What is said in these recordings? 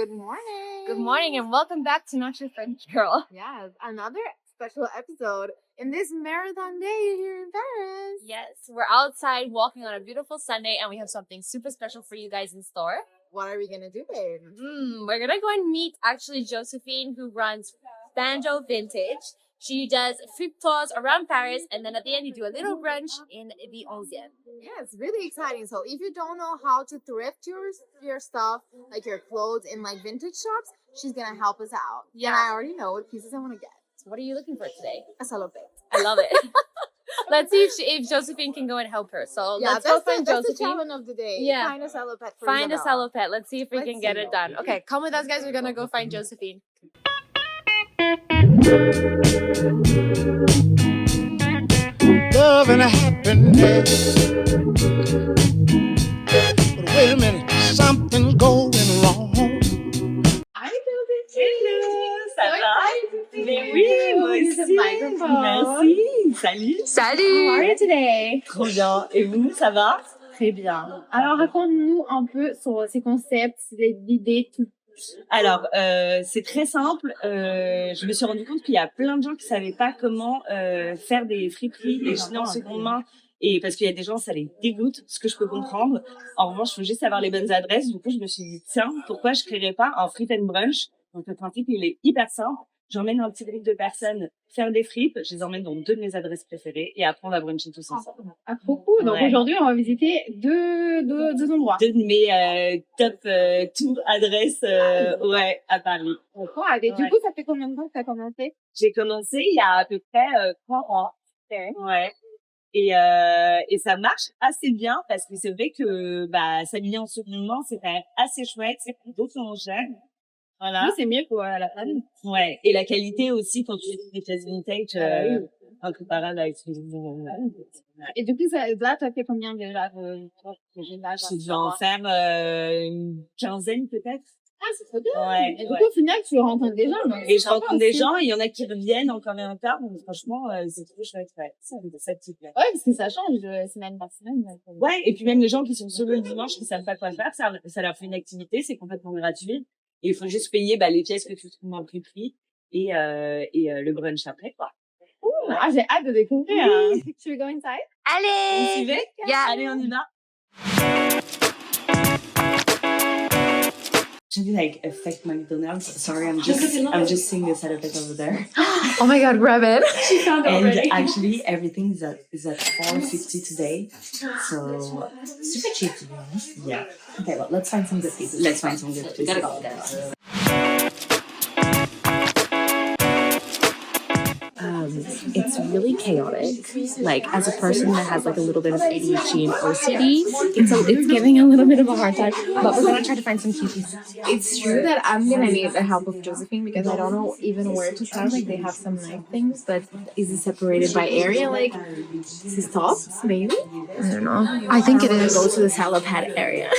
Good morning. Good morning and welcome back to Not Your French Girl. Yes, another special episode in this marathon day here in Paris. Yes, we're outside walking on a beautiful Sunday and we have something super special for you guys in store. What are we going to do, babe? We're going to go and meet actually Josephine, who runs Banjo Vintage. She does food tours around Paris, and then at the end you do a little brunch in the 11e. Yeah, it's really exciting. So if you don't know how to thrift your stuff, like your clothes in like vintage shops, she's going to help us out. Yeah. And I already know what pieces I want to get. So what are you looking for today? A salopette. I love it. Let's see if Josephine can go and help her. So let's go find that's Josephine. the challenge of the day. Yeah. Find a salopette for Find a Isabel. salopette. Let's see if we can get it done. Okay, come with us, guys. We're going to go find Josephine. Love and happiness. But wait a minute, something's going wrong. Hi, Josephine. Ça va? Mais oui, moi aussi. Merci. Salut. Salut! How are you today? Trop bien. Et vous, ça va? Très bien. Alors, raconte-nous un peu sur ces concepts, l'idée, tout. Alors, c'est très simple. Je me suis rendu compte qu'il y a plein de gens qui savaient pas comment faire des friperies et jeter en seconde main. Et parce qu'il y a des gens, ça les dégoûte, ce que je peux comprendre. En revanche, il faut juste avoir les bonnes adresses. Du coup, je me suis dit, tiens, pourquoi je créerais pas un frip and brunch? Donc, le principe, il est hyper simple. J'emmène un petit groupe de personnes faire des fripes. Je les emmène dans deux de mes adresses préférées et après, on va bruncher tous ensemble. À propos, donc Ouais. aujourd'hui, on va visiter deux endroits. Deux de mes top tour adresses ouais, à Paris. D'accord. Et du Ouais. coup, ça fait combien de temps que tu as commencé? J'ai commencé il y a à peu près 3 mois. Ouais. Et ça marche assez bien parce que c'est vrai que s'habiller en seconde main, c'est quand même assez chouette. C'est plutôt moins cher. Voilà. Oui, c'est mieux pour la famille. Ouais. Et la qualité aussi quand tu fais des pièces vintage, incomparable avec ce que Et du coup, là, tu as fait combien déjà je vais en faire une quinzaine peut-être. Ah, c'est trop bien. Ouais. Et du coup, au final, tu rencontres des gens. donc Et je c'est sympa rencontre des aussi. gens, il y en a qui reviennent encore et encore, donc franchement, c'est trop chouette, ouais. Ça te plaît. Ouais, parce que ça change de semaine par semaine. Ouais, et puis même les gens qui sont seuls le dimanche, qui savent pas quoi faire, ça leur fait une activité, c'est complètement gratuit. Et il faut juste payer, les pièces que tu trouves en prix et le brunch après, quoi. Ah, j'ai hâte de découvrir. Tu veux go inside? Vous Allez! suivez? Yeah. Allez, on y va. Should we affect McDonald's? Sorry, I'm just seeing this at a bit over there. Oh my god, grab it. She found And already. actually, everything is at $4.50 today, so super cheap to be honest. Yeah. Okay, well, let's find some good pieces. Let's find some good pieces. Gotta go. It's really chaotic. Like, as a person that has like a little bit of ADHD and OCD, it's giving a little bit of a hard time. But we're gonna try to find some cute pieces. It's true that I'm gonna need the help of Josephine because I don't know even where to start. Like they have some nice things, but is it separated by area? Like is this tops maybe? I don't know. I think it is. Go to the salopette area.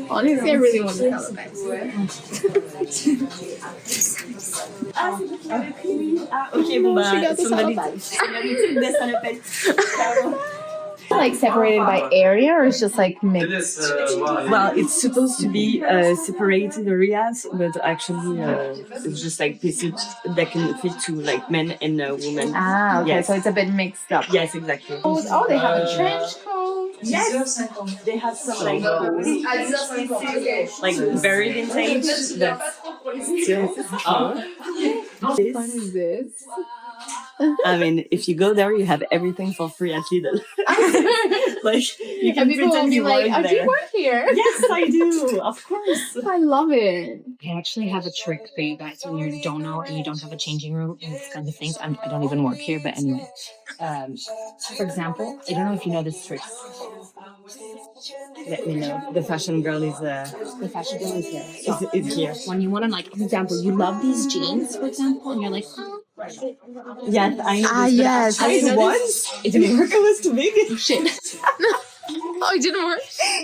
Honestly, I really want the salopette. Ok, bon She got the salopette. Like separated by area, or it's just like mixed? Well, it's supposed to be separated areas, but actually it's just like pieces that can fit to like men and women. Ah, okay, Yes. so it's a bit mixed up. Yes, exactly. Oh, they have a trench coat. Yes, they have some like very vintage. That's What is this? I mean, if you go there, you have everything for free at Lidl. Like you can And people will pretend be you like, work "Oh, do you there. work here?" Yes, I do. Of course. I love it. I actually have a trick for you guys when you don't know and you don't have a changing room and this kind of things. I don't even work here, but anyway. For example, I don't know if you know this trick. Let me know. The fashion girl is The fashion girl is here. So is here. when you want to, like, for example, you love these jeans, for example, and you're like, Yes, I know. Ah, this, but yes. I tried once. It didn't work. It was too big. shit. Oh, it didn't work.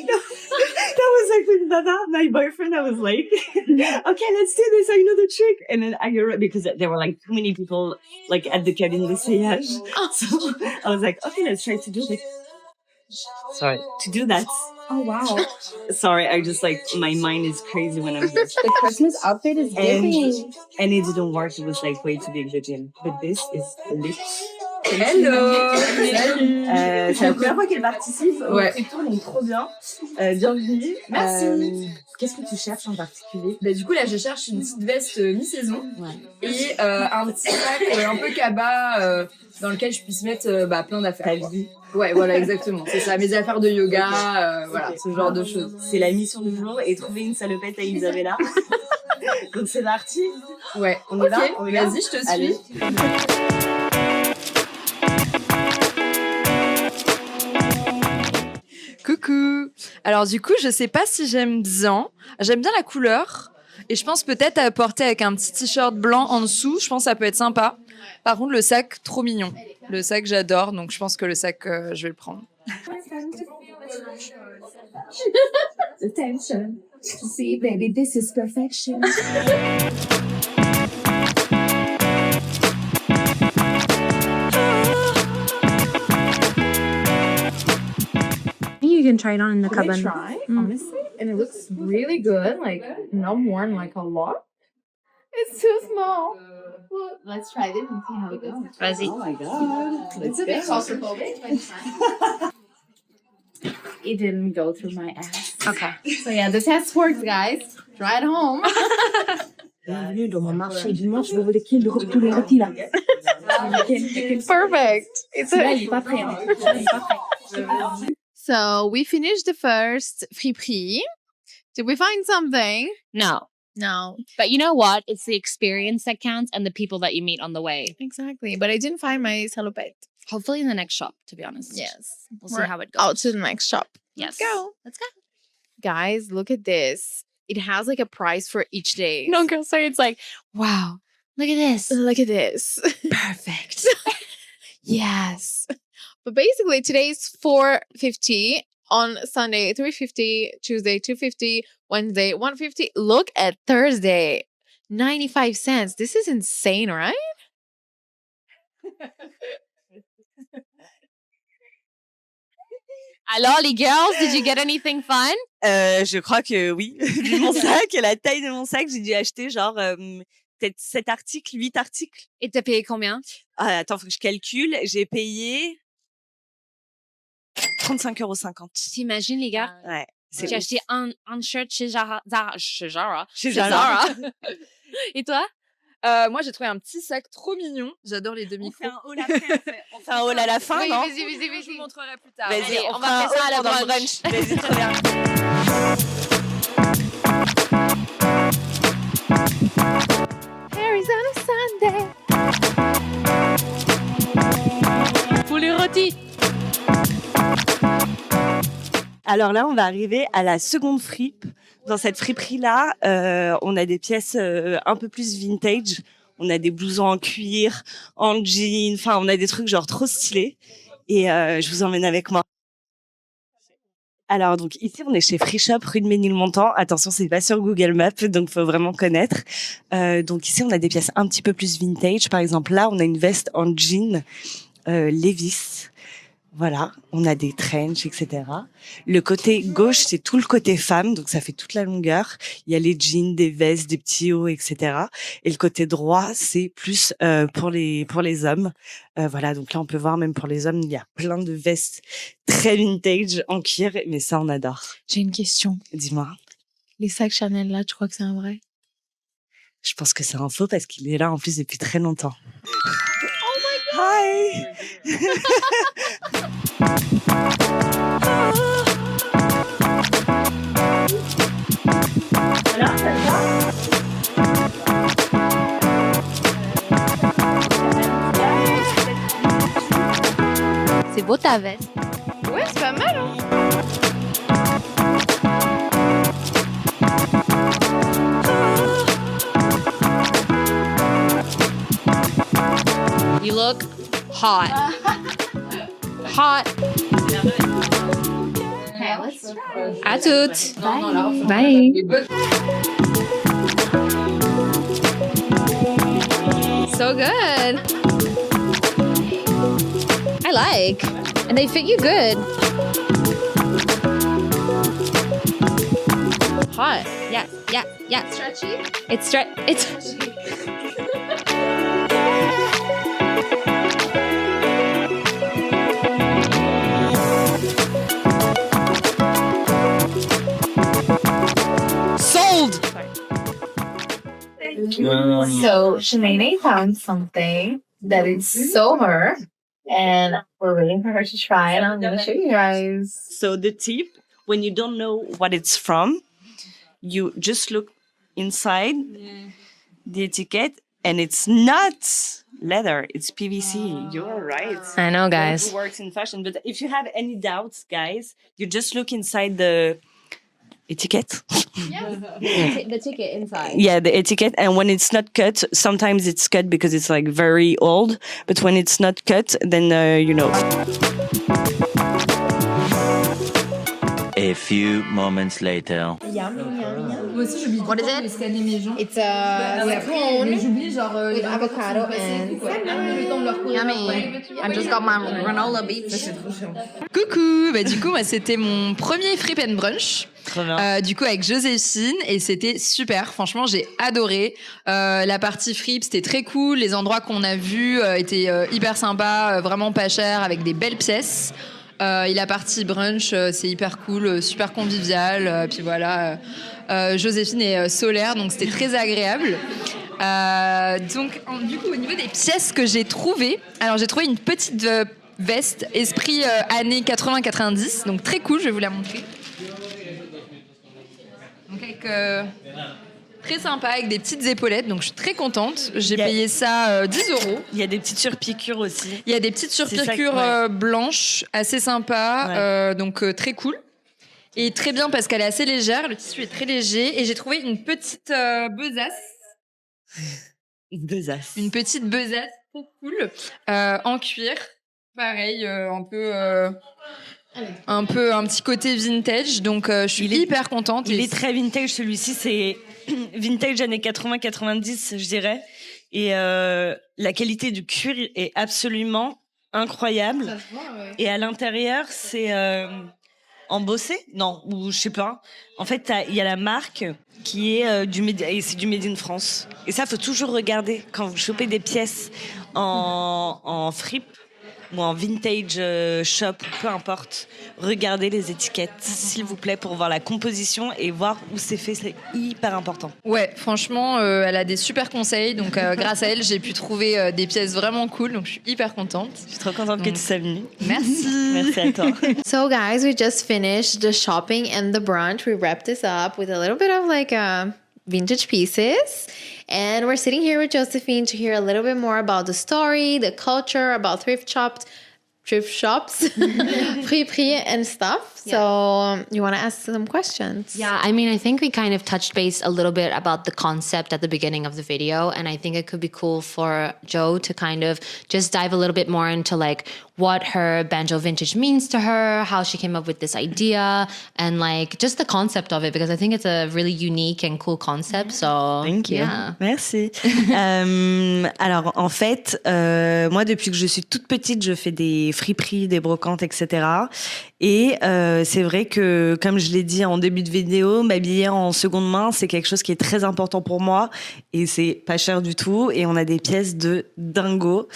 That was like with Dada, my boyfriend. I was like, okay, let's do this. I know the trick. And then because there were like too many people like at the cabin d'essayage. So I was like, okay, let's try to do this. Sorry. To do that. Oh wow. Sorry, I just like, my mind is crazy when I'm here. The Christmas outfit is giving. And it didn't work. It was like way too big the gym. But this is lit. Hello. C'est la première fois qu'elle participe au Ouais. Crypto, donc trop bien. Bienvenue. Merci. Qu'est-ce que tu cherches en particulier? Bah, du coup, là, je cherche une petite veste mi-saison et un petit sac un peu cabas dans lequel je puisse mettre plein d'affaires. Ta vie. Ouais, voilà, exactement. C'est ça, mes affaires de yoga, voilà, ce genre de choses. C'est la mission du jour et trouver une salopette à Isabella. Donc c'est parti. Ouais, On y va. Vas-y, je te suis. Allez. Coucou. Alors du coup, je sais pas si j'aime bien. J'aime bien la couleur et je pense peut-être à porter avec un petit t-shirt blanc en dessous. Je pense que ça peut être sympa. Par contre, le sac, trop mignon. Le sac, j'adore, donc je pense que le sac, je vais le prendre. Attention. See, baby, this is perfection. You can try it on in the Can I cabin. try, honestly? And it looks really good. Like, not worn like a lot. It's too small. Well, let's try this and see how it goes. Vas-y. Oh my god. It's a bit claustrophobic, but it's fine. It didn't go through my ass. Okay. So yeah, the test works, guys. Try it home. Bienvenue dans mon marché dimanche. Vous voulez qui le tous les rôtis là? Perfect. It's Là, a... il est pas prêt. Hein. Là, il est pas prêt. So we finished the first friperie. Did we find something? No. No. But you know what? It's the experience that counts and the people that you meet on the way. Exactly. But I didn't find my salopette. Hopefully in the next shop, to be honest. Yes. We'll see We're how it goes. out to the next shop. Yes. Go. Let's go. Guys, look at this. It has like a price for each day. No, girl, sorry. It's like, wow, look at this. Look at this. Perfect. Yes. But basically today's $4.50, on Sunday $3.50, Tuesday $2.50, Wednesday $1.50. Look at Thursday, 95 cents. This is insane, right? Alors, les girls, did you get anything fun? Je crois que oui. Vu mon sac et la taille de mon sac, j'ai dû acheter genre peut-être 7 articles, 8 articles. Et t'as payé combien? Ah, attends, faut que je calcule. J'ai payé 35,50 €. T'imagines, les gars? Ouais. C'est J'ai ouf. acheté un shirt chez Zara. Chez Chez Zara. Zara. Et toi? Moi, j'ai trouvé un petit sac trop mignon. J'adore les On demi-cros. fait un haul après. On fait un haul à la fin, Oui, non? vas-y. Je vous montrerai plus tard. Vas-y, Allez, on on fera va un faire ça haul à la pendant le brunch. Vas-y, très bien. Arizona Sunday. Pour les rôtis. Alors là, on va arriver à la seconde fripe. Dans cette friperie-là, on a des pièces un peu plus vintage. On a des blousons en cuir, en jean. Enfin, on a des trucs genre trop stylés. Et je vous emmène avec moi. Alors, donc ici, on est chez Free Shop, rue de Ménilmontant. Attention, c'est pas sur Google Maps, donc faut vraiment connaître. Donc ici, on a des pièces un petit peu plus vintage. Par exemple, là, on a une veste en jean Levi's. Voilà, on a des trench, etc. Le côté gauche, c'est tout le côté femme, donc ça fait toute la longueur. Il y a les jeans, des vestes, des petits hauts, etc. Et le côté droit, c'est plus pour les hommes. Voilà, donc là, on peut voir même pour les hommes, il y a plein de vestes très vintage en cuir, mais ça, on adore. J'ai une question. Dis-moi. Les sacs Chanel là, tu crois que c'est un vrai? Je pense que c'est un faux parce qu'il est là en plus depuis très longtemps. Oh my god! Hi! Alors, ça va? C'est beau ta veste. Ouais, c'est pas mal, hein? You look hot. Hot. Okay, let's try. À toutes. Bye. So good. I like. And they fit you good. Yeah. Stretchy? It's Sold. So Shanae found something that is so her, and we're waiting for her to try it. I'm gonna show you guys. So the tip, when you don't know what it's from, you just look inside the etiquette, and it's not leather, it's PVC. You're right. I know, guys. It works in fashion, but if you have any doubts, guys, you just look inside the etiquette. The ticket inside. Yeah, the etiquette, and when it's not cut, sometimes it's cut because it's like very old, but when it's not cut, then you know. A few moments later. What is it? It's a scone with avocado and yummy. I just got my granola beach. Coucou. Bah du coup, moi c'était mon premier Fripe and Brunch. Trop bien. Du coup avec Joséphine et c'était super. Franchement, j'ai adoré. La partie fripe, c'était très cool. Les endroits qu'on a vus étaient hyper sympas, vraiment pas chers, avec des belles pièces. Et la partie brunch, c'est hyper cool, super convivial. Puis voilà, Joséphine est solaire, donc c'était très agréable. Donc, du coup, au niveau des pièces que j'ai trouvées, alors j'ai trouvé une petite veste esprit années 80-90, donc très cool, je vais vous la montrer. Donc avec très sympa, avec des petites épaulettes, donc je suis très contente. J'ai payé ça 10 €. Il y a des petites surpiqûres aussi. Il y a des petites surpiqûres blanches, assez sympas, donc très cool. Et très bien parce qu'elle est assez légère, le tissu est très léger. Et j'ai trouvé une petite besace. Une besace. Une petite besace trop cool, en cuir. Pareil, un petit côté vintage, donc je suis hyper contente. Il est très vintage, celui-ci, c'est vintage années 80-90, je dirais. Et la qualité du cuir est absolument incroyable. Ça se voit, ouais. Et à l'intérieur, c'est embossé, non, ou je sais pas. En fait, il y a la marque qui est et c'est du Made in France. Et ça, faut toujours regarder quand vous chopez des pièces en fripe ou en vintage shop, peu importe. Regardez les étiquettes, s'il vous plaît, pour voir la composition et voir où c'est fait. C'est hyper important. Ouais, franchement, elle a des super conseils. Donc, grâce à elle, j'ai pu trouver des pièces vraiment cool. Donc, je suis hyper contente. Je suis trop contente que tu sois venue. Merci. Merci à toi. So guys, we just finished the shopping and the brunch. We wrapped this up with a little bit of like vintage pieces. And we're sitting here with Josephine to hear a little bit more about the story, the culture, about thrift shops, friperie and stuff. So you want to ask some questions? Yeah, I mean, I think we kind of touched base a little bit about the concept at the beginning of the video, and I think it could be cool for Jo to kind of just dive a little bit more into like what her banjo vintage means to her, how she came up with this idea, and like just the concept of it, because I think it's a really unique and cool concept. So Thank you. Yeah. Merci. Alors en fait, moi depuis que je suis toute petite, je fais des friperies, des brocantes, etc. Et c'est vrai que, comme je l'ai dit en début de vidéo, m'habiller en seconde main, c'est quelque chose qui est très important pour moi. Et c'est pas cher du tout. Et on a des pièces de dingo.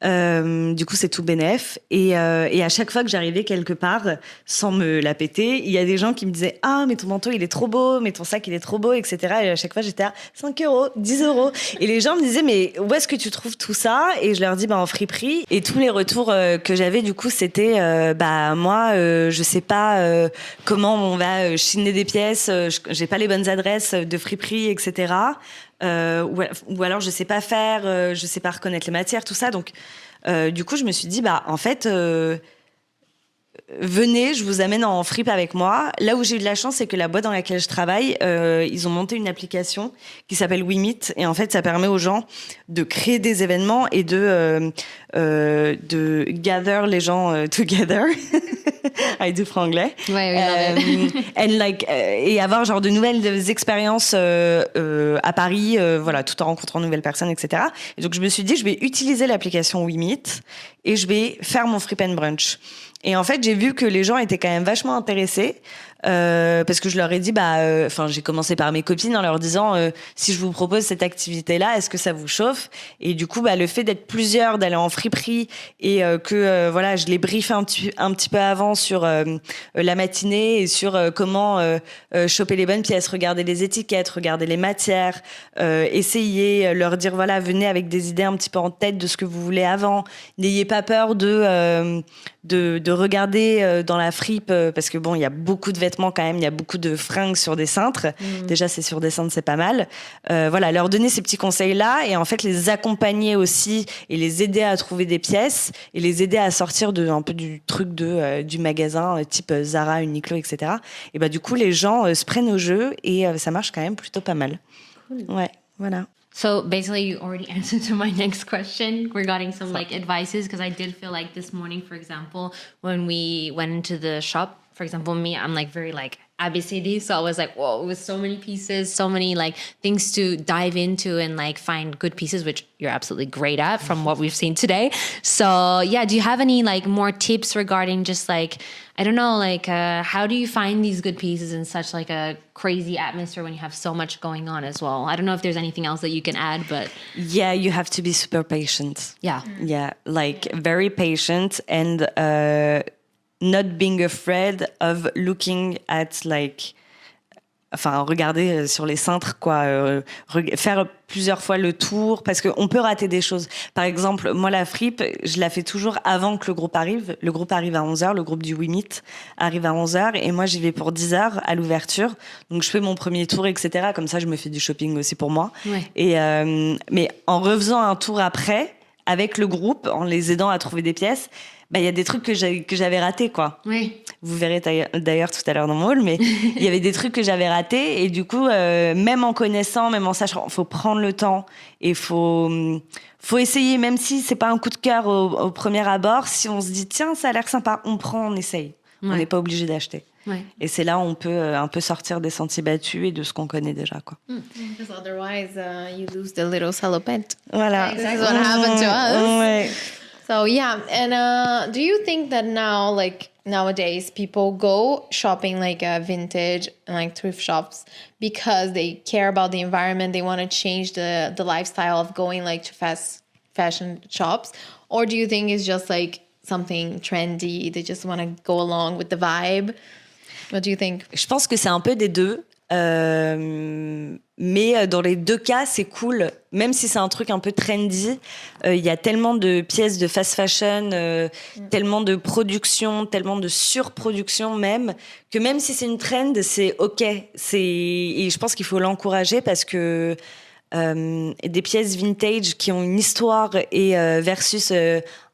Du coup, c'est tout bénef. Et à chaque fois que j'arrivais quelque part, sans me la péter, il y a des gens qui me disaient « Ah, mais ton manteau, il est trop beau, mais ton sac, il est trop beau, etc. » Et à chaque fois, j'étais à 5 €, 10 €. Et les gens me disaient « Mais où est-ce que tu trouves tout ça ?» Et je leur dis « En friperie. » Et tous les retours que j'avais, du coup, c'était moi, je sais pas comment on va chiner des pièces, j'ai pas les bonnes adresses de friperie, etc. Ou alors je sais pas faire, je sais pas reconnaître les matières, tout ça. Donc du coup je me suis dit en fait venez, je vous amène en fripe avec moi. Là où j'ai eu de la chance, c'est que la boîte dans laquelle je travaille, ils ont monté une application qui s'appelle WeMeet. Et en fait, ça permet aux gens de créer des événements et de gather les gens together. I do franglais. Ouais, oui, Et avoir genre de nouvelles expériences à Paris, voilà, tout en rencontrant de nouvelles personnes, etc. Et donc, je me suis dit, je vais utiliser l'application WeMeet et je vais faire mon Fripe and Brunch. Et en fait, j'ai vu que les gens étaient quand même vachement intéressés. parce que je leur ai dit, j'ai commencé par mes copines en leur disant, si je vous propose cette activité-là, est-ce que ça vous chauffe? Et du coup, le fait d'être plusieurs, d'aller en friperie et je les briefe un petit peu avant sur la matinée et sur comment choper les bonnes pièces, regarder les étiquettes, regarder les matières, essayer, leur dire voilà, venez avec des idées un petit peu en tête de ce que vous voulez avant. N'ayez pas peur de regarder dans la fripe parce que bon, il y a beaucoup de vêtements quand même, il y a beaucoup de fringues sur des cintres. Déjà, c'est sur des cintres, c'est pas mal. Leur donner ces petits conseils-là et en fait les accompagner aussi et les aider à trouver des pièces et les aider à sortir un peu du truc du magasin type Zara, Uniqlo, etc. Et du coup, les gens se prennent au jeu et ça marche quand même plutôt pas mal. Cool. Ouais, voilà. So basically, you already answered to my next question regarding some like advices, because I did feel like this morning, for example, when we went into the shop, for example, me, I'm like very like ABCD, so I was like, whoa, with so many pieces, so many like things to dive into and like find good pieces, which you're absolutely great at from what we've seen today. So yeah, do you have any like more tips regarding just like, I don't know, like how do you find these good pieces in such like a crazy atmosphere when you have so much going on as well? I don't know if there's anything else that you can add, but yeah, you have to be super patient. Yeah, like very patient and not being afraid of looking at regarder sur les cintres, faire plusieurs fois le tour, parce qu'on peut rater des choses. Par exemple, moi, la fripe, je la fais toujours avant que le groupe arrive. Le groupe arrive à 11h, le groupe du We Meet arrive à 11h, et moi, j'y vais pour 10h à l'ouverture. Donc, je fais mon premier tour, etc. Comme ça, je me fais du shopping aussi pour moi. Ouais. Et, mais en refaisant un tour après, avec le groupe, en les aidant à trouver des pièces, il y a des trucs que j'avais ratés, quoi. Oui. Vous verrez d'ailleurs tout à l'heure dans mon hall, mais il y avait des trucs que j'avais ratés. Et du coup, même en connaissant, même en sachant, faut prendre le temps et faut essayer, même si c'est pas un coup de cœur au premier abord. Si on se dit, tiens, ça a l'air sympa, on prend, on essaye. Ouais. On n'est pas obligé d'acheter. Ouais. Et c'est là où on peut un peu sortir des sentiers battus et de ce qu'on connaît déjà, quoi. Because otherwise, you lose the little salopette. Voilà. This is what happened to us. Ouais. So yeah, and do you think that now, like nowadays, people go shopping like vintage and like thrift shops because they care about the environment, they want to change the lifestyle of going like to fast fashion shops, or do you think it's just like something trendy, they just want to go along with the vibe? What do you think? Je pense que c'est un peu des deux. Mais dans les deux cas, c'est cool. Même si c'est un truc un peu trendy, il y a tellement de pièces de fast fashion, tellement de production, tellement de surproduction même, que même si c'est une trend, c'est OK. Et je pense qu'il faut l'encourager parce que des pièces vintage qui ont une histoire et versus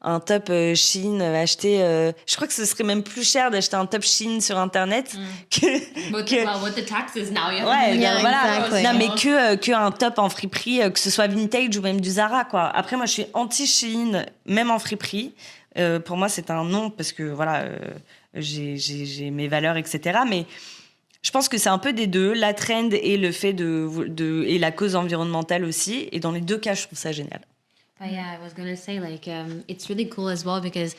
un top Shein acheté, je crois que ce serait même plus cher d'acheter un top Shein sur internet que with the taxes now, Exactly. Non, mais que un top en friperie, que ce soit vintage ou même du Zara, quoi. Après, moi, je suis anti Shein, même en friperie. Pour moi, c'est un non parce que voilà, j'ai mes valeurs, etc. Mais je pense que c'est un peu des deux, la trend et le fait et la cause environnementale aussi. Et dans les deux cas, je trouve ça génial. But yeah, I was going to say, like, it's really cool as well because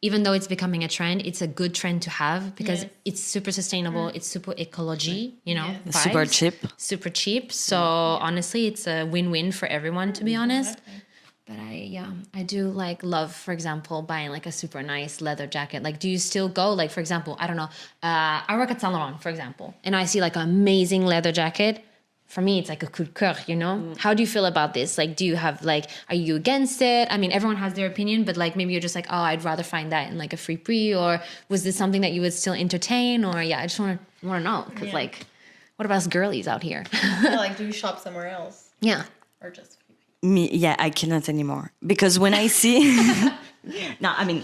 even though it's becoming a trend, it's a good trend to have because it's super sustainable, it's super ecology, you know, vibes, super cheap. Super cheap. So honestly, it's a win-win for everyone, to be honest. But I do like love, for example, buying like a super nice leather jacket. Like, do you still go? Like, for example, I don't know, I work at Saint Laurent, for example, and I see like an amazing leather jacket. For me, it's like a coup de cœur, you know? How do you feel about this? Like, do you have like, are you against it? I mean, everyone has their opinion, but like maybe you're just like, oh, I'd rather find that in like a friperie, or was this something that you would still entertain? Or I just want to know, because like, what about us girlies out here? Like, do you shop somewhere else? Yeah. Or just Me, yeah, I cannot anymore because when I see, no, I mean,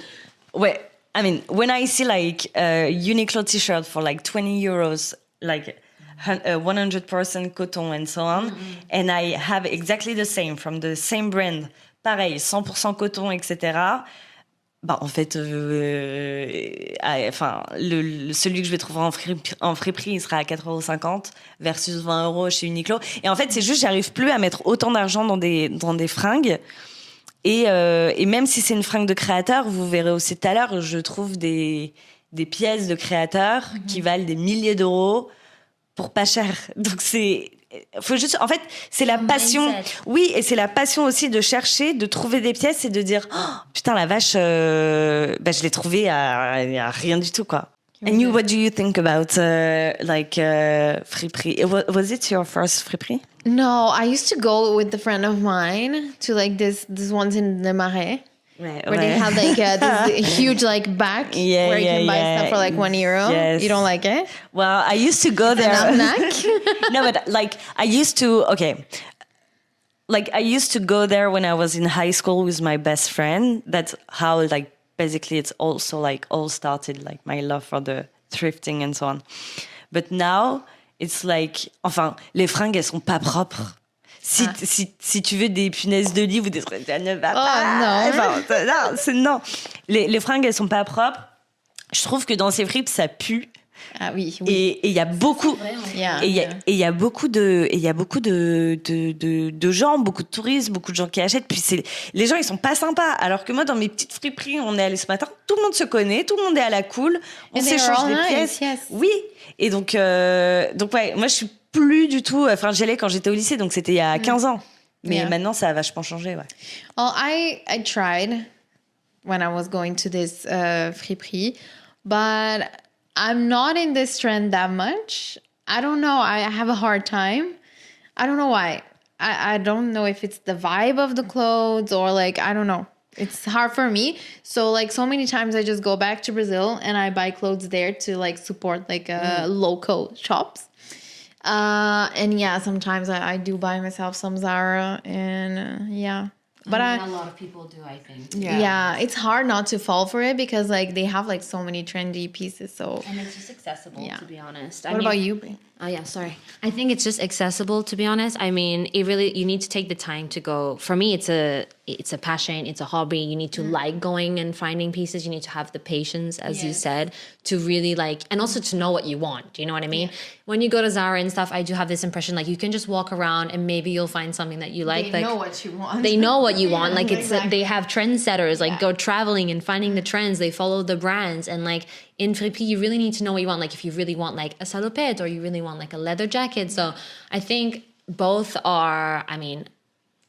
when I see like a Uniqlo t-shirt for like 20 euros, like 100% coton and so on, and I have exactly the same from the same brand, pareil, 100% coton, etc. En fait, celui que je vais trouver en friperie, il sera à 4,50 € versus 20 € chez Uniqlo. Et en fait, c'est juste, j'arrive plus à mettre autant d'argent dans des fringues. Et même si c'est une fringue de créateur, vous verrez aussi tout à l'heure, je trouve des des pièces de créateurs qui valent des milliers d'euros pour pas cher. Donc faut juste, en fait, c'est la passion. Mindset. Oui, et c'est la passion aussi de chercher, de trouver des pièces et de dire, oh, putain, la vache, je l'ai trouvé à rien du tout, quoi. And you, what do you think about friperie? Was it your first friperie? No, I used to go with a friend of mine to like this ones in the Marais. Ouais, Where they have like this huge like back Yeah, where you yeah, can buy yeah. stuff for like €1. Yes. You don't like it? Well, I used to go there. No, but like I used to. Okay, like I used to go there when I was in high school with my best friend. That's how like basically it's also like all started, like my love for the thrifting and so on. But now it's like, enfin, les fringues elles sont pas propres. Si tu veux des punaises de lit ou des trucs, ça ne va pas. non. Enfin, non. Les fringues elles sont pas propres. Je trouve que dans ces fripes ça pue. Ah oui. Et il y a beaucoup, Yeah. et il y a beaucoup de gens, beaucoup de touristes, beaucoup de gens qui achètent. Puis les gens ils sont pas sympas. Alors que moi dans mes petites friperies, on est allé ce matin, tout le monde se connaît, tout le monde est à la cool, on And they are s'échange all des nice, pièces. yes. Oui. Et donc ouais, moi je suis plus du tout. Enfin, j'y allais quand j'étais au lycée, donc c'était il y a 15 ans. Mais Yeah. maintenant ça a vachement changé. Ouais. Well, I tried when I was going to this friperie, but I'm not in this trend that much. I don't know. I have a hard time. I don't know why. I don't know if it's the vibe of the clothes or like, I don't know. It's hard for me. So like so many times I just go back to Brazil and I buy clothes there to like support like local shops. And yeah, sometimes I do buy myself some Zara and yeah. But a lot of people do, I think. yeah, it's hard not to fall for it because like they have like so many trendy pieces. So And it's just accessible, Yeah. to be honest. what about you? Brie? Oh yeah, sorry. I think it's just accessible, to be honest. I mean, you need to take the time to go. For me, it's a passion, it's a hobby. You need to like going and finding pieces. You need to have the patience, as you said, to really like, and also to know what you want. Do you know what I mean? When you go to Zara and stuff, I do have this impression like you can just walk around and maybe you'll find something that you like. They Like know what you want. they know what you want. Like Exactly. they have trendsetters, like go traveling and finding the trends. They follow the brands. And like in Friperie, you really need to know what you want. Like if you really want like a salopette or you really want like a leather jacket. So I think both are, I mean,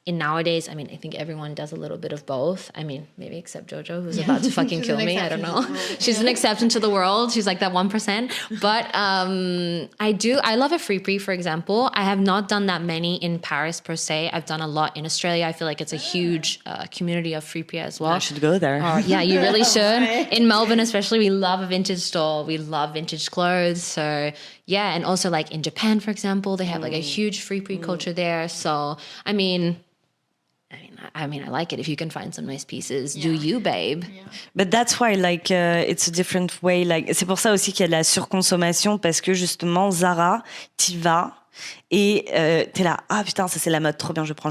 in nowadays, I mean, I think everyone does a little bit of both. I mean, maybe except JoJo, who's about to fucking She's kill an me. I don't exception know. to the world. She's an exception to the world. She's like that 1%. But I love a Friperie, for example. I have not done that many in Paris per se. I've done a lot in Australia. I feel like it's a huge community of Friperie as well. I should go there. Yeah, you really should. In Melbourne, especially, we love a vintage store. We love vintage clothes. So yeah, and also like in Japan, for example, they have like a huge Friperie culture there. So I mean, I like it if you can find some nice pieces. Do you, babe? But that's why, like, it's a different way. Like, c'est pour ça aussi qu'il y a de la surconsommation parce que justement, Zara, t'y vas et t'es là, ah putain, ça c'est la mode, trop bien, je prends.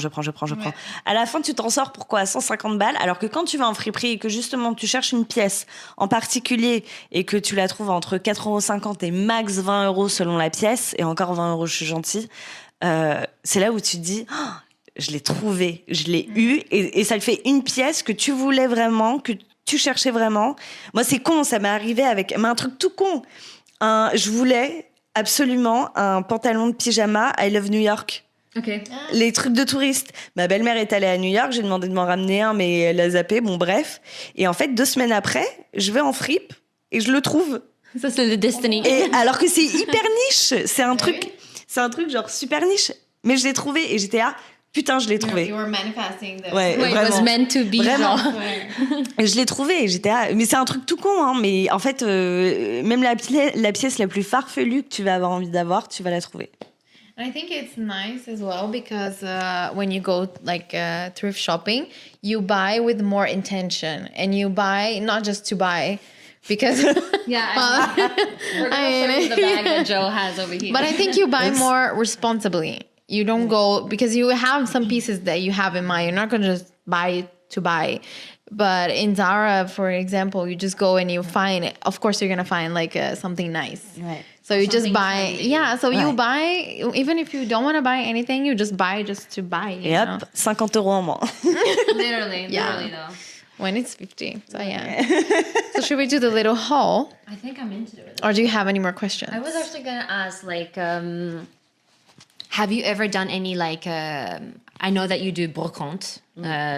À la fin, tu t'en sors pourquoi à 150 balles, alors que quand tu vas en friperie et que justement tu cherches une pièce en particulier et que tu la trouves entre 4,50 € et max 20 € selon la pièce, et encore 20 €, je suis gentille, c'est là où tu te dis, oh, je l'ai trouvé, je l'ai eu, et ça le fait une pièce que tu voulais vraiment, que tu cherchais vraiment. Moi, c'est con, ça m'est arrivé avec un truc tout con. Je voulais absolument un pantalon de pyjama I Love New York. Okay. Les trucs de touristes. Ma belle-mère est allée à New York, j'ai demandé de m'en ramener un, mais elle a zappé, bon bref. Et en fait, 2 semaines après, je vais en fripe et je le trouve. Ça, c'est le Destiny. Et alors que c'est hyper niche, c'est un truc genre super niche. Mais je l'ai trouvé et j'étais là, putain, je l'ai trouvé. You were manifesting this. Ouais, Wait, it was vraiment. meant to be. Vraiment. genre. Et je l'ai trouvé et j'étais là, mais c'est un truc tout con, hein. Mais en fait, même la pièce la plus farfelue que tu vas avoir envie d'avoir, tu vas la trouver. I think it's nice as well because when you go like thrift shopping, you buy with more intention and you buy not just to buy because Yeah. We're gonna show you the bag that Joe has over here. but I think you buy more responsibly. You don't go because you have some pieces that you have in mind. You're not going to just buy to buy. But in Zara, for example, you just go and you find, of course, you're going to find like something nice. Ouais. So you just Something buy, trendy. yeah. So you Ouais. buy, even if you don't want to buy anything, you just buy just to buy. You Et know? hop, 50 € en moins. literally Yeah. though. when it's 50. So yeah. So should we do the little haul, I think I'm into it. or do you have any more questions? I was actually gonna ask, like, have you ever done any like? I know that you do brocante.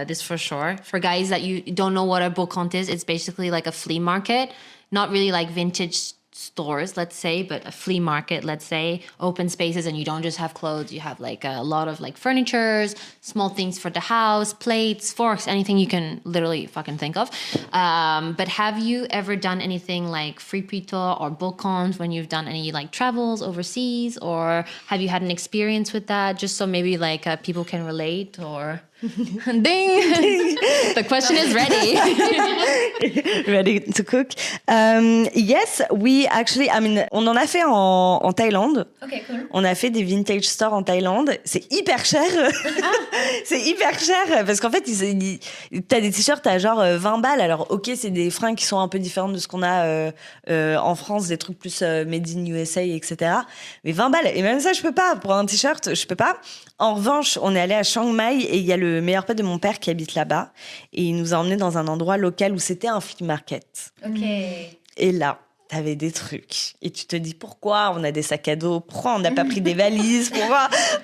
This for sure. For guys that you don't know what a brocante is, it's basically like a flea market, not really like vintage stores, let's say, but a flea market, let's say, open spaces, and you don't just have clothes, you have like a lot of like furnitures, small things for the house, plates, forks, anything you can literally fucking think of. But have you ever done anything like fripeito or brocante when you've done any like travels overseas, or have you had an experience with that, just so maybe like people can relate? Or ding, the question is ready. Ready to cook? Yes, we actually, I mean, on en a fait en Thaïlande. Okay, cool. On a fait des vintage stores en Thaïlande. C'est hyper cher. C'est hyper cher parce qu'en fait, t'as des t-shirts à genre 20 balles. Alors, ok, c'est des fringues qui sont un peu différentes de ce qu'on a en France, des trucs plus made in USA, etc. Mais 20 balles. Et même ça, je peux pas. Pour un t-shirt, je peux pas. En revanche, on est allé à Chiang Mai et il y a le meilleur pote de mon père qui habite là-bas. Et il nous a emmenés dans un endroit local où c'était un flea market. Ok. Et là, t'avais des trucs. Et tu te dis, pourquoi on a des sacs à dos? Pourquoi on n'a pas pris des valises?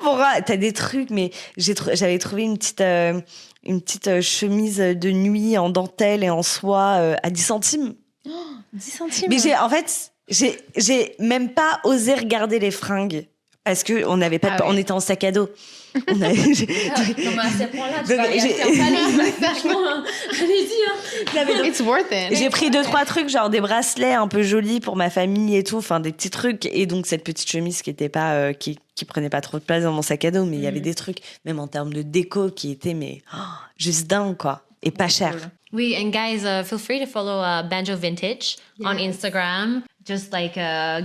Pourquoi t'as des trucs, mais j'avais trouvé une petite chemise de nuit en dentelle et en soie à 10 centimes. 10 centimes. Mais j'ai même pas osé regarder les fringues. Parce que on n'avait pas, on était en sac à dos. Comme à ce point-là, tu vas aller acheter un palais. Franchement, allez-y. It's worth it. J'ai pris 2-3 trucs, genre des bracelets un peu jolis pour ma famille et tout, enfin des petits trucs. Et donc cette petite chemise qui était pas, qui prenait pas trop de place dans mon sac à dos, mais il y avait des trucs, même en termes de déco, qui étaient juste dingue, quoi. Et pas cher. Oui, and guys, feel free to follow Banjo Vintage on Instagram. Just like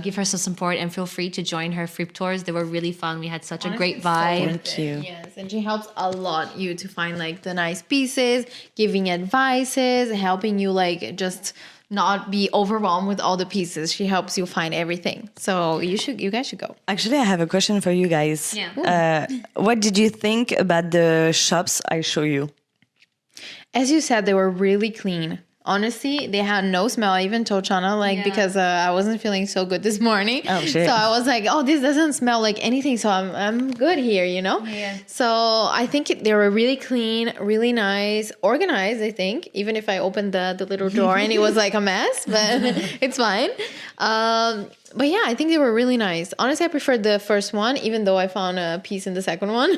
give her some support and feel free to join her Fripe tours. They were really fun. We had such a great vibe. Thank you. Yes, and she helps a lot you to find like the nice pieces, giving advices, helping you like just not be overwhelmed with all the pieces. She helps you find everything. So you guys should go. Actually, I have a question for you guys. Yeah. What did you think about the shops I show you? As you said, they were really clean. Honestly, they had no smell. I even told Chana, because I wasn't feeling so good this morning. Oh, shit. So I was like, oh, this doesn't smell like anything. So I'm good here, you know? Yeah. So I think they were really clean, really nice, organized, I think. Even if I opened the little drawer and it was like a mess, but it's fine. But yeah, I think they were really nice. Honestly, I preferred the first one, even though I found a piece in the second one.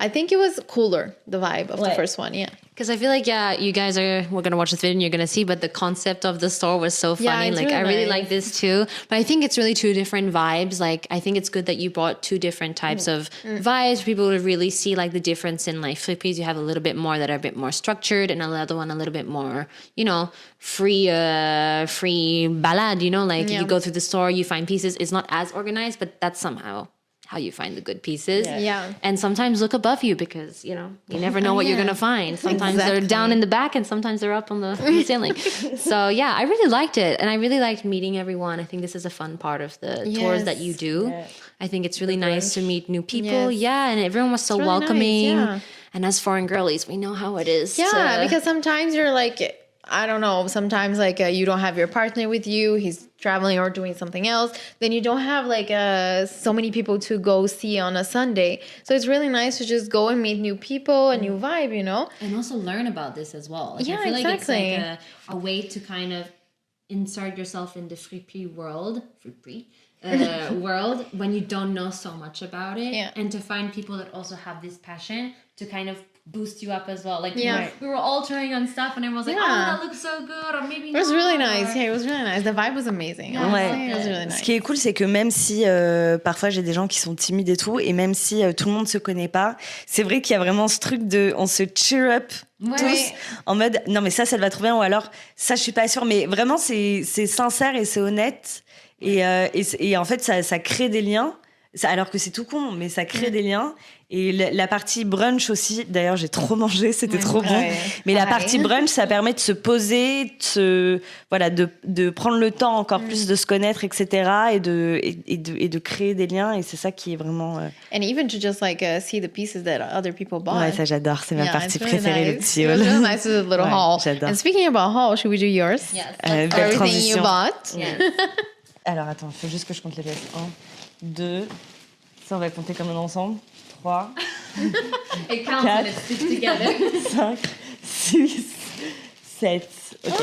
I think it was cooler, the vibe of the first one, yeah. Because I feel like, you guys we're going to watch this video and you're going to see, but the concept of the store was so funny. it's Like, really I really nice. like this too. But I think it's really two different vibes. Like, I think it's good that you brought two different types of vibes. People would really see like the difference in like flippies. You have a little bit more that are a bit more structured and another one a little bit more, free ballade, like you go through the store, you find pieces. It's not as organized, but that's somehow how you find the good pieces. Yeah. And sometimes look above you because, you never know what you're going to find. Sometimes they're down in the back and sometimes they're up on the ceiling. So, yeah, I really liked it. And I really liked meeting everyone. I think this is a fun part of the tours that you do. Yeah. I think it's really nice to meet new people. Yes. Yeah, and everyone was so really welcoming. nice, yeah. And as foreign girlies, we know how it is. Yeah, because sometimes you're like, I don't know, sometimes like you don't have your partner with you, he's traveling or doing something else, then you don't have like so many people to go see on a Sunday. So it's really nice to just go and meet new people, a new vibe, And also learn about this as well. Like, Yeah, I feel exactly. like it's like a way to kind of insert yourself in the friperie world when you don't know so much about it. Yeah. And to find people that also have this passion to kind of boost you up as well. Like, Yeah. we were all trying on stuff and everyone was like, Yeah. oh, that looks so good, or maybe It was not, really nice. or- Yeah, it was really nice. The vibe was amazing. Yeah, Honestly, I it was loved really it. nice. Ce qui est cool, c'est que même si parfois j'ai des gens qui sont timides et tout, et même si tout le monde se connaît pas, c'est vrai qu'il y a vraiment ce truc de on se cheer up tous en mode non mais ça te va trop bien, ou alors ça je suis pas sûre, mais vraiment c'est sincère et c'est honnête et en fait ça crée des liens. Alors que c'est tout con, mais ça crée des liens. Et la partie brunch aussi, d'ailleurs, j'ai trop mangé, c'était trop bon. Ouais. Mais la Pareil. partie brunch, ça permet de se poser, de prendre le temps encore plus de se connaître, etc. Et de créer des liens. Et c'est ça qui est vraiment. And even to just like see the pieces that other people bought. Ouais, ça j'adore, c'est ma Yeah, partie it's really préférée, le nice. petit It was haul. really nice with a little Ouais, haul. j'adore. And speaking about haul, should we do yours? Yes. Belle Everything transition. you bought. Alors attends, il faut juste que je compte les pièces. 1, 2, ça on va compter comme un ensemble. 3, It counts Quatre. when it's stitched together. 5, 6, 7. Ok.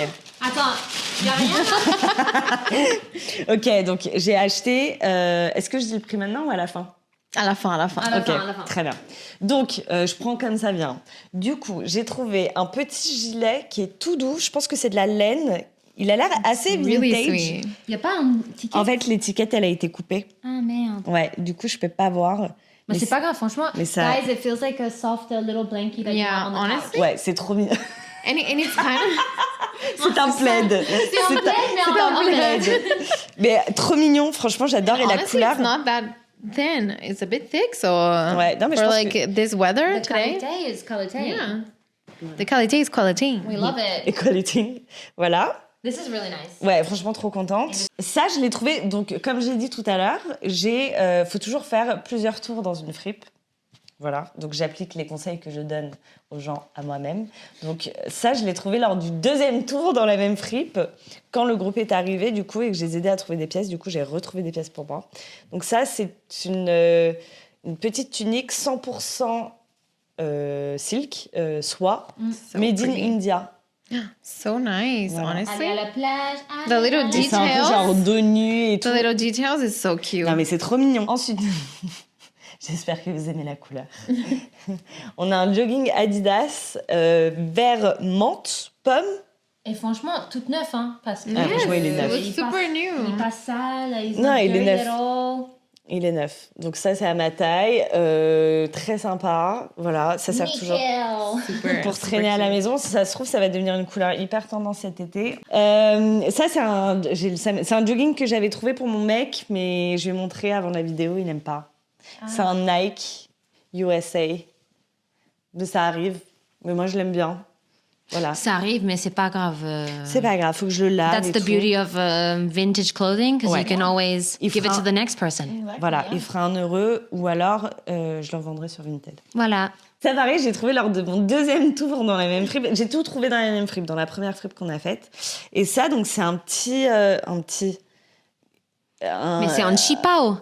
Attends, y a rien là? Ok, donc j'ai acheté. Est-ce que je dis le prix maintenant ou à la fin? À la fin, à la fin. À la Ok, fin, à la fin. très bien. Donc, je prends comme ça vient. Du coup, j'ai trouvé un petit gilet qui est tout doux. Je pense que c'est de la laine. Il a l'air assez Really vintage. sweet. Y a pas un ticket? En fait, l'étiquette, elle a été coupée. Ah merde. Ouais, du coup, je peux pas voir. Mais c'est pas grave, franchement. mais ça- Guys, it feels like a soft little blanket that Yeah, you have on the honestly. Ouais, c'est trop mignon. And it's kind of C'est un plaid. C'est un plaid, mais C'est un en plaid. Mais trop mignon, franchement, j'adore. Et la honestly, couleur. it's not that thin. It's a bit thick, so Ouais, non, mais je for pense like this weather The today. qualité is qualité. Yeah. The qualité is quality. We love it. Equality. Voilà. This is really nice. Ouais, franchement, trop contente. Ça, je l'ai trouvé. Donc, comme j'ai dit tout à l'heure, faut toujours faire plusieurs tours dans une fripe. Voilà. Donc, j'applique les conseils que je donne aux gens à moi-même. Donc, ça, je l'ai trouvé lors du 2e tour dans la même fripe. Quand le groupe est arrivé, du coup, et que je les ai aidés à trouver des pièces, du coup, j'ai retrouvé des pièces pour moi. Donc, ça, c'est une petite tunique 100% silk, soie, So made in pretty. India. So nice, Voilà. Aller honestly. à la plage. The little Et c'est un peu Details. genre dos nu et tout. The little details is so cute. Non, mais c'est trop mignon. Ensuite, j'espère que vous aimez la couleur. On a un jogging Adidas vert menthe, pomme. Et franchement, toute neuf, hein. Parce que. Ah, franchement, il est neuf. It was super Il est new. pas sale. Non, il est neuf. Little. Il est neuf. Donc ça, c'est à ma taille. Très sympa. Voilà, ça sert toujours Super, pour super traîner à la cute. maison. Si ça se trouve, ça va devenir une couleur hyper tendance cet été. Ça, c'est un jogging que j'avais trouvé pour mon mec, mais je vais montrer avant la vidéo, il n'aime pas. C'est un Nike USA. Mais ça arrive. Mais moi, je l'aime bien. Voilà. Ça arrive, mais c'est pas grave. C'est pas grave, faut que je le lave. That's et the tout. beauty of vintage clothing, because Ouais. you can always Il give it fera- to the next person. Voilà, il fera un heureux ou alors je le revendrai sur Vinted. Voilà. Ça pareil, j'ai trouvé lors de mon 2e tour dans la même fripe. J'ai tout trouvé dans la même fripe, dans la première fripe qu'on a faite. Et ça, donc, c'est un petit. Mais c'est un chipao.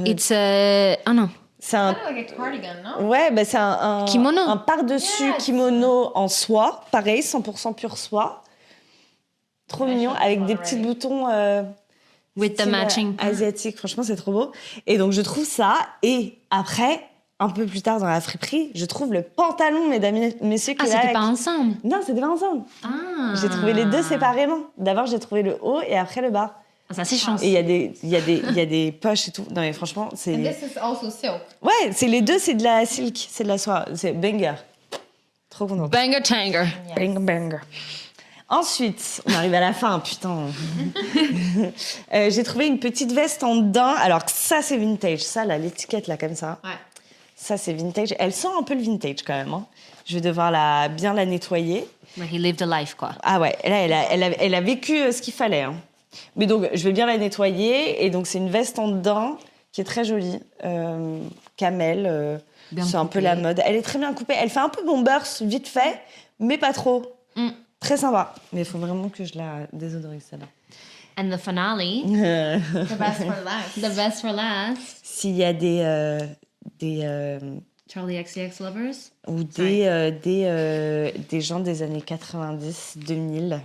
It's a... Ah non. C'est un. Kind of like a cardigan, no? Ouais, bah, c'est un Kimono. un par-dessus kimono en soie, pareil, 100% pure soie. Trop mignon, avec des petits boutons With the style, matching... asiatique. Franchement, c'est trop beau. Et donc, je trouve ça. Et après, un peu plus tard dans la friperie, je trouve le pantalon, mesdames et messieurs, qui Ah, est là, c'était pas qui- ensemble. Non, c'était pas ensemble. Ah. J'ai trouvé les deux séparément. D'abord, j'ai trouvé le haut et après le bas. Ah, ça, c'est chance. Et il y a des poches et tout. Non, mais franchement, c'est. And this is also silk. Ouais, c'est les deux, c'est de la silk, c'est de la soie. C'est banger. Trop contente. Banger tanger. Banger, banger. Ensuite, on arrive à la fin, putain. J'ai trouvé une petite veste en daim. Alors, ça, c'est vintage. Ça, là, l'étiquette, là, comme ça. Ouais. Ça, c'est vintage. Elle sent un peu le vintage, quand même. Hein. Je vais devoir bien la nettoyer. But he lived a life, quoi. Ah ouais, là, elle a vécu ce qu'il fallait. Hein. Mais donc, je vais bien la nettoyer. Et donc, c'est une veste en daim qui est très jolie. Camel, Bien c'est un peu coupée. la mode. Elle est très bien coupée. Elle fait un peu bombers, vite fait, mais pas trop. Très sympa. Mais il faut vraiment que je la désodorise, celle-là. And the finale. The best for last. The best for last. S'il y a des Charlie XCX lovers. ou des gens des années 90, 2000,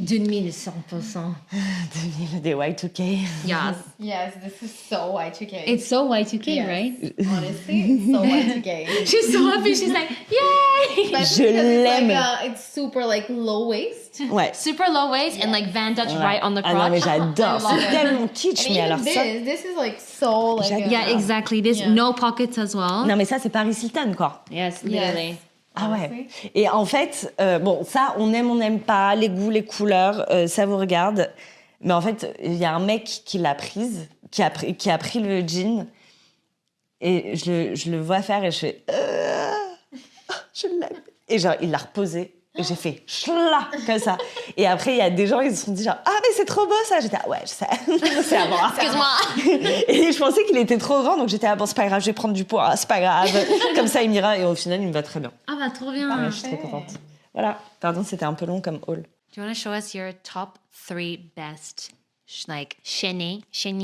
2100%. 2000 des Y2K. Yes. Yes, this is so Y2K. It's so Y2K, Yes. right? Honestly, it's so Y2K. She's so happy. She's like, yay! Especially Je because it's l'aime. like, it's super like low waist. Ouais. Super low waist and like vantage right on the Ah non, mais crotch. j'adore. I love C'est it. tellement kitsch, And mais alors even ça. this is like so like J'adore. Yeah, exactly. There's Yeah. no pockets as well. Non, mais ça, c'est Paris Hilton, quoi. Yes, literally. Ah ouais. Et en fait, bon, ça, on n'aime pas, les goûts, les couleurs, ça vous regarde. Mais en fait, il y a un mec qui l'a prise qui a pris le jean et je le vois faire et je fais je l'aime. Et genre, il l'a reposé. Et j'ai fait chla comme ça. Et après, il y a des gens, ils se sont dit genre, ah, mais c'est trop beau ça. J'étais, ah, ouais, je sais. C'est à moi. Excuse-moi. Et je pensais qu'il était trop grand, donc j'étais, ah bon, c'est pas grave, je vais prendre du poids, c'est pas grave. Comme ça, il m'ira. Et au final, il me va très bien. Ah bah trop bien. Ouais, je suis très contente. Voilà. Pardon, c'était un peu long comme haul. Do you want to show us your top 3 best, like chenille? How do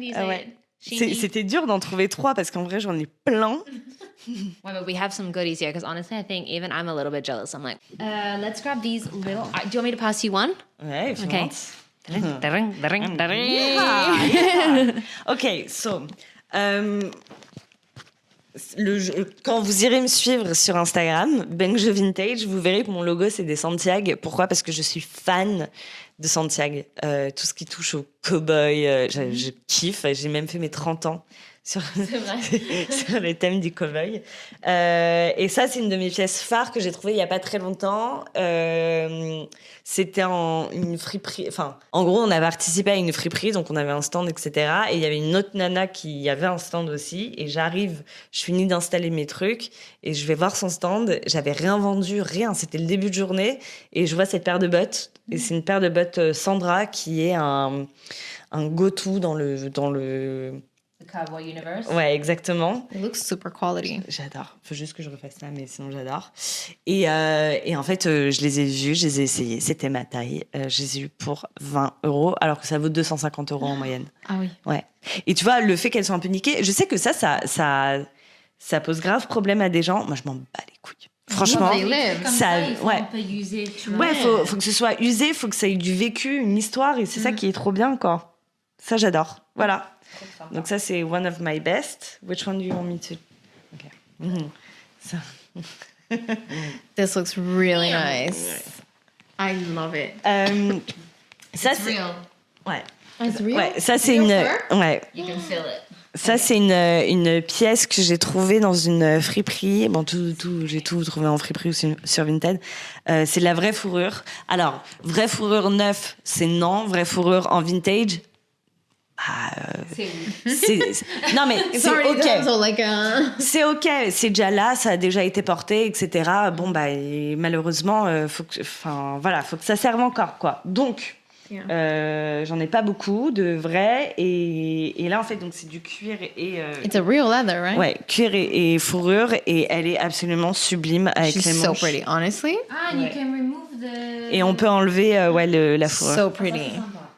you say Ah ouais. it? Chenille. C'était dur d'en trouver 3 parce qu'en vrai, j'en ai plein. Well, but we have some goodies here because honestly, I think even I'm a little bit jealous. I'm like, let's grab these little. Do you want me to pass you one? Ouais, if you Okay. want. Ok, so. Quand vous irez me suivre sur Instagram, Benjo Vintage, vous verrez que mon logo, c'est des Santiago. Pourquoi ? Parce que je suis fan de Santiago. Tout ce qui touche au cow-boy, je kiffe. J'ai même fait mes 30 ans sur le thème du cow-boy. Et ça, c'est une de mes pièces phares que j'ai trouvée il n'y a pas très longtemps. C'était une friperie. Enfin, en gros, on avait participé à une friperie, donc on avait un stand, etc. Et il y avait une autre nana qui avait un stand aussi. Et j'arrive, je finis d'installer mes trucs et je vais voir son stand. J'avais rien vendu, rien. C'était le début de journée. Et je vois cette paire de bottes. Et c'est une paire de bottes Sandra qui est un go-to dans le The Cowboy Universe. Ouais, exactement. It looks super quality. J'adore. Faut juste que je refasse ça, mais sinon j'adore. Et en fait, je les ai vus, je les ai essayés. C'était ma taille. Je les ai eus pour 20 €, alors que ça vaut 250 € en moyenne. Ah oui. Ouais. Et tu vois, le fait qu'elles soient un peu niquées, je sais que ça pose grave problème à des gens. Moi, je m'en bats les couilles. Franchement, They live. ouais. On peut user, tu vois. Ouais, faut que ce soit usé, faut que ça ait du vécu, une histoire, et c'est ça qui est trop bien, quoi. Ça, j'adore. Voilà. Donc ça, c'est one of my best. Which one do you want me to... Okay. So. This looks really nice. I love it. Ça, It's c'est... real. Ouais. It's real. Ouais, ça, c'est Real une... fur? Ouais. You can feel it. Ça, c'est une pièce que j'ai trouvée dans une friperie. Bon, j'ai tout trouvé en friperie ou sur Vinted. C'est de la vraie fourrure. Alors, vraie fourrure neuve, c'est non. Vraie fourrure en vintage, non, mais It's c'est already done, OK. so like, C'est OK, c'est déjà là, ça a déjà été porté, etc. Bon, bah, et malheureusement, faut que ça serve encore, quoi. Donc, j'en ai pas beaucoup de vrais. Et là, en fait, donc, c'est du cuir et... it's a real leather, right? Ouais, cuir et fourrure, et elle est absolument sublime avec les She's so manches. pretty, honestly. Ah, and you can remove the... Et on peut enlever la fourrure. So pretty.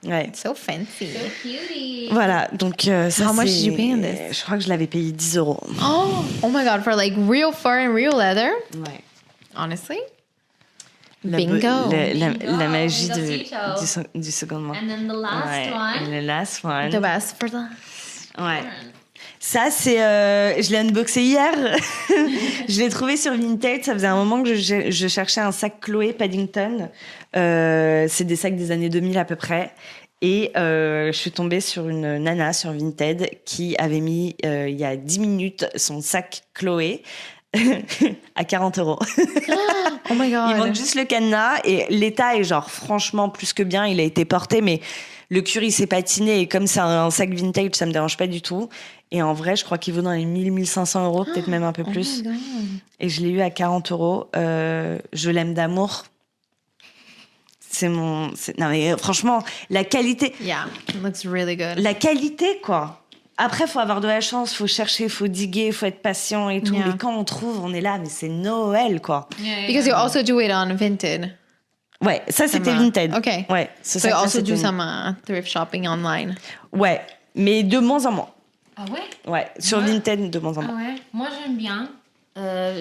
Ouais. So fancy. Cutie. Voilà, donc ça How much c'est... did you pay on this? Je crois que je l'avais payé 10 €. Oh my god, for like real fur and real leather? Ouais. Honestly? Bingo. La magie Bingo. du second main. And then the last one. Le last one. The best for the... Ouais. Ça, c'est... je l'ai unboxé hier. Je l'ai trouvé sur Vinted. Ça faisait un moment que je cherchais un sac Chloé Paddington. C'est des sacs des années 2000 à peu près. Et je suis tombée sur une nana sur Vinted qui avait mis, il y a 10 minutes, son sac Chloé à 40 €. Oh my god. Il manque juste le cadenas. Et l'état est genre franchement plus que bien. Il a été porté, mais... Le cuir, il s'est patiné, et comme c'est un sac vintage, ça me dérange pas du tout. Et en vrai, je crois qu'il vaut dans les 1 500 €, peut-être même un peu plus. Oh my god. Et je l'ai eu à 40 €. Je l'aime d'amour. Non, mais franchement, la qualité... Yeah, it looks really good. La qualité, quoi. Après, faut avoir de la chance, faut chercher, faut diguer, faut être patient et tout. Yeah. Mais quand on trouve, on est là, mais c'est Noël, quoi. Because you also do it on Vinted. Ouais, ça, c'était Some, Vinted. Okay. Ouais, ce So you sac-là, also do c'était- some thrift shopping online. Ouais, mais de moins en moins. Ah ouais? Ouais, sur Ouais. Vinted, de moins en Ah moins. ouais? Moi, j'aime bien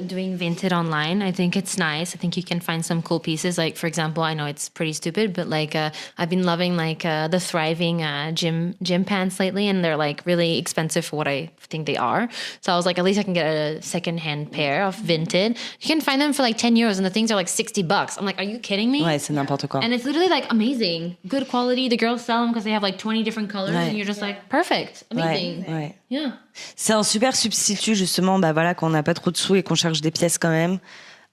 doing Vinted online. I think it's nice. I think you can find some cool pieces. Like, for example, I know it's pretty stupid, but like I've been loving like the Thriving gym pants lately, and they're like really expensive for what I think they are. So I was like, at least I can get a secondhand pair of Vinted. You can find them for like 10 euros, and the things are like $60. I'm like, are you kidding me? Ouais, c'est n'importe quoi. And it's literally like amazing, good quality. The girls sell them because they have like 20 different colors, Ouais. and you're just like, perfect, amazing. Ouais, ouais. Yeah. C'est un super substitut, justement, bah voilà, quand on n'a pas trop de sous et qu'on cherche des pièces quand même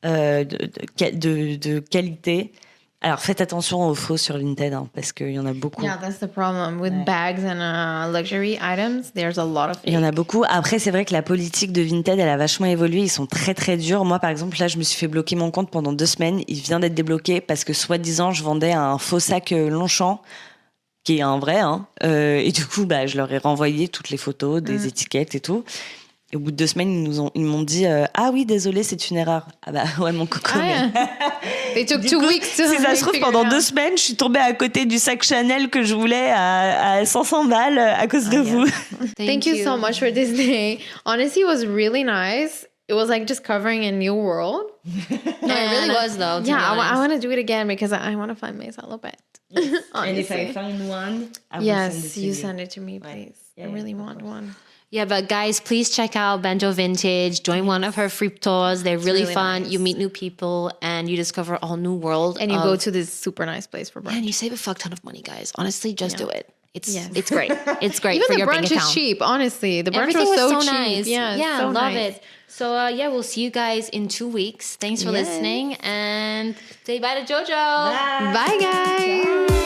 de qualité. Alors faites attention aux faux sur Vinted hein, parce qu'il y en a beaucoup. Yeah, that's the problem with Ouais. bags and luxury items. There's a lot of. Il y en a beaucoup. Après, c'est vrai que la politique de Vinted, elle a vachement évolué. Ils sont très, très durs. Moi, par exemple, là, je me suis fait bloquer mon compte pendant 2 semaines. Il vient d'être débloqué parce que, soi-disant, je vendais un faux sac Longchamp, qui est un vrai. Hein. Et du coup, bah, je leur ai renvoyé toutes les photos, des étiquettes et tout. Et au bout de 2 semaines, ils m'ont dit ah oui, désolé, c'est une erreur. Ah bah ouais, mon coco. Ah, They took Du 2 coup, weeks to si ça se trouve, figure pendant it 2 out. semaines, je suis tombée à côté du sac Chanel que je voulais à 500 balles à cause de vous. Thank you so much for this day. Honestly, it was really nice. It was like discovering a new world. No, it really was though. To Yeah, be I honest. want to do it again because I want to find my salopette. And if I Honestly. find one, I will Yes, send it to you send it to me, please. Yeah, I really of want one. Yeah, but guys, please check out Benjo Vintage. Join one of her free tours. They're really, really fun. nice. You meet new people and you discover a whole new world. And you of- go to this super nice place for brunch. and you save a fuck ton of money, guys. Honestly, just do it. It's Yes. it's great. It's great Even for the your bank brunch is account. cheap, honestly. The brunch Everything was so, so cheap. nice. Yeah, Yeah, so love nice. it. So yeah, we'll see you guys in 2 weeks. Thanks for Yes. listening and say bye to Jojo. Bye, guys.